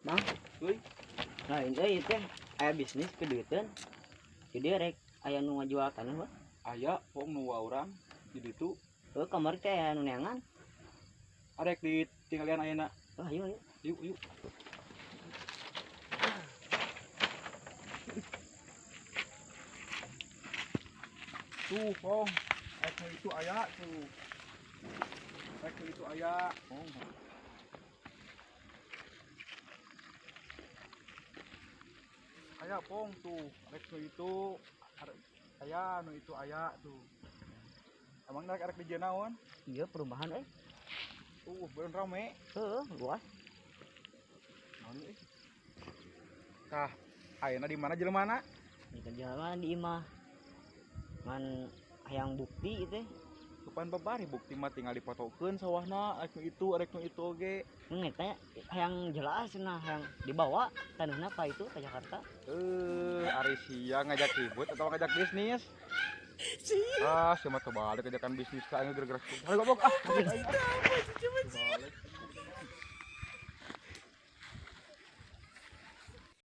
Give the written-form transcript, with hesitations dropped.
Mang, Euy, nah ini teh aya bisnis keduitan. Jadi rek aya nu ngajual tanah mah. aya pong nu urang di ditu. Heuh kamari teh aya nu neangan. Arek ditinggalian ayeuna. Oh, ayo ayo. Yuk, yuk. Tuh, pong. Rek nu itu aya tuh. Rek nu itu aya. Pong. Aya pong tuh. Rek nu itu aya nu itu aya tuh. Emang rek di naon? Iya perumahan Bener rame. Heuh, luas. Naon euy? Tah, ayeuna di mana jelema? Di jalan di imah. Man hayang bukti teh. Kepan babari bukti mah tinggal dipotokeun sawahna, arek nu itu oge. Ngeta hayang jelas nah hayang dibawa tanahna ka itu ke Jakarta. Ari sia ngajak ribut atau ngajak bisnis? Sia mah teu balik ngajakan bisnis ka anu gerak-gerak. Ayo goblok ah. Balik.